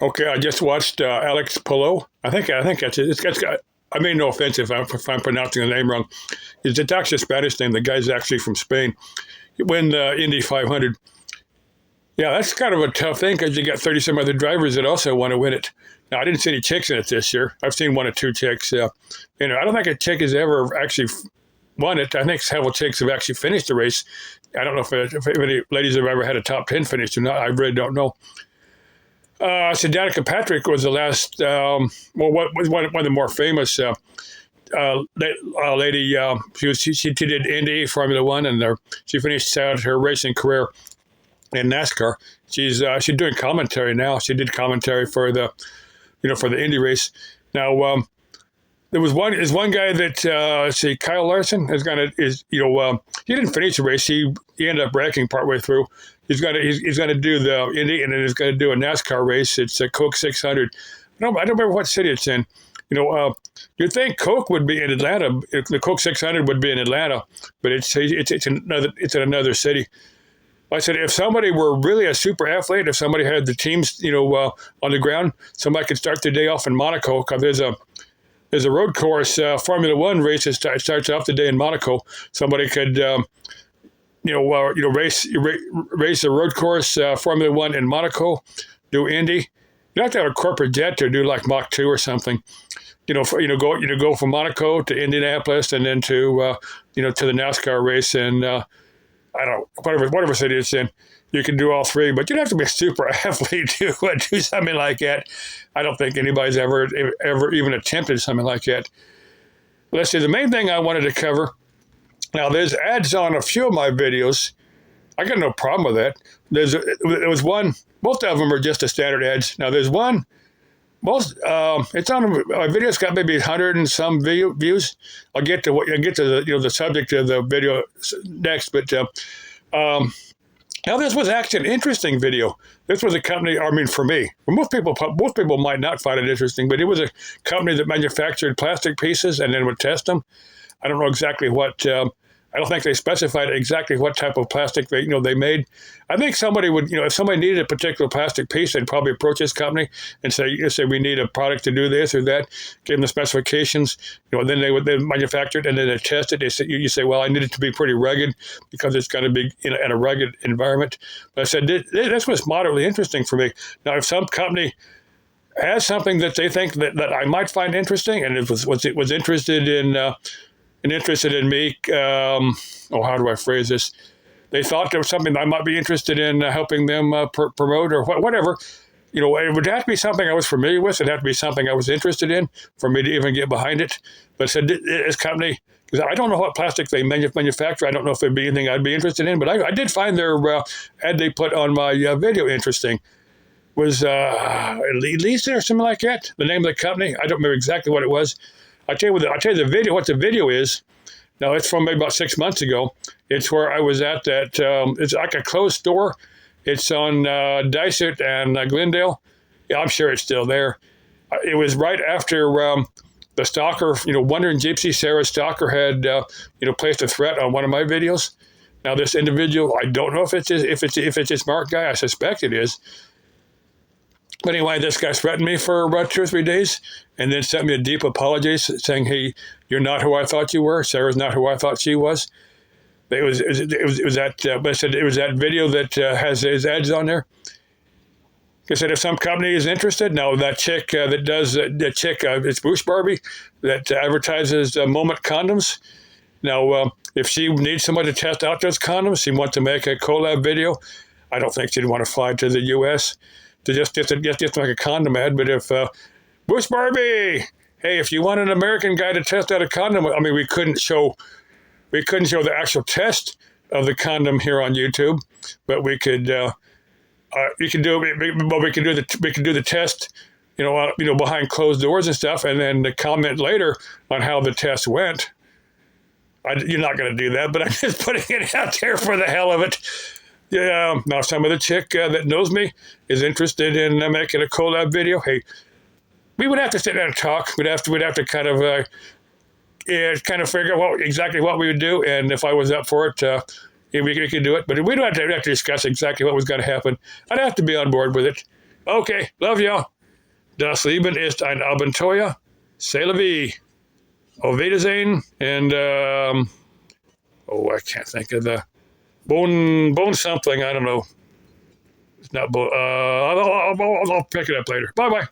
Okay, I just watched Alex Palou. I think that's it. It's got. I mean, no offense if I'm pronouncing the name wrong. It's actually a Spanish name. The guy's actually from Spain. He won the Indy 500. Yeah, that's kind of a tough thing because you got 30 some other drivers that also want to win it. Now, I didn't see any chicks in it this year. I've seen one or two chicks. I don't think a chick has ever actually won it. I think several chicks have actually finished the race. I don't know if any ladies have ever had a top 10 finish or not. I really don't know. So Danica Patrick was the last, what was one of the more famous lady. She did Indy, Formula One, and she finished out her racing career in NASCAR. She's doing commentary now. She did commentary for the Indy race. Now there was one guy that Kyle Larson he didn't finish the race. He ended up wrecking partway through. He's gonna do the Indy, and then he's gonna do a NASCAR race. It's a Coke 600. I don't remember what city it's in. You'd think Coke would be in Atlanta. The Coke 600 would be in Atlanta, but it's in another city. I said, if somebody were really a super athlete, if somebody had the teams, on the ground, somebody could start their day off in Monaco. Because there's a road course Formula One race that starts off the day in Monaco. Somebody could, race a road course Formula One in Monaco, do Indy. You have to have a corporate jet to do like Mach 2 or something. Go from Monaco to Indianapolis and then to the NASCAR race and. I don't know, whatever city it's in, you can do all three, but you'd have to be a super athlete to do something like that. I don't think anybody's ever even attempted something like that. Let's see, the main thing I wanted to cover, now there's ads on a few of my videos. I got no problem with that. There was one, most of them are just the standard ads. Now there's one, it's on my video's got maybe 100 and some views. I'll get to the subject of the video next, but now this was actually an interesting video. This was a company. I mean, for me, most people might not find it interesting, but it was a company that manufactured plastic pieces and then would test them. I don't know exactly what. I don't think they specified exactly what type of plastic they made. I think somebody would, if somebody needed a particular plastic piece, they'd probably approach this company and say we need a product to do this or that, give them the specifications, then they manufacture it and then they test it. You say, well, I need it to be pretty rugged because it's going to be in a rugged environment. But I said, this was moderately interesting for me. Now, if some company has something that they think that I might find interesting and it was interested in me. How do I phrase this? They thought there was something I might be interested in helping them promote or whatever. It would have to be something I was familiar with. It'd have to be something I was interested in for me to even get behind it. But I said, this company, because I don't know what plastic they manufacture. I don't know if there'd be anything I'd be interested in. But I did find their ad they put on my video interesting. Was Lisa or something like that? The name of the company? I don't remember exactly what it was. I'll tell you the video. What the video is. Now it's from maybe about 6 months ago. It's where I was at that. It's like a closed store. It's on Dysart and Glendale. Yeah, I'm sure it's still there. It was right after the stalker. Wandering Gypsy Sarah Stalker had placed a threat on one of my videos. Now this individual, I don't know if it's a smart guy. I suspect it is. But anyway, this guy threatened me for about 2 or 3 days and then sent me a deep apology saying, hey, you're not who I thought you were. Sarah's not who I thought she was. It was that, but I said it was that video that has his ads on there. I said, if some company is interested, now that chick it's Bruce Barbie that advertises Moment condoms. Now, if she needs someone to test out those condoms, she wants to make a collab video. I don't think she'd want to fly to the U.S. to just make a condom ad. But if Bruce Barbie, hey, if you want an American guy to test out a condom, I mean, we couldn't show the actual test of the condom here on YouTube, but we could do the test, behind closed doors and stuff, and then the comment later on how the test went. You're not going to do that, but I'm just putting it out there for the hell of it. Yeah. Now, some of the chick that knows me is interested in making a collab video. Hey, we would have to sit down and talk. We'd have to kind of figure out exactly what we would do, and if I was up for it, we could do it. But we don't have to discuss exactly what was going to happen. I'd have to be on board with it. Okay, love y'all. Das Leben ist ein Abenteuer. C'est la vie. Auf Wiedersehen. And, I can't think of the bone something. I don't know. It's not bone. I'll pick it up later. Bye bye.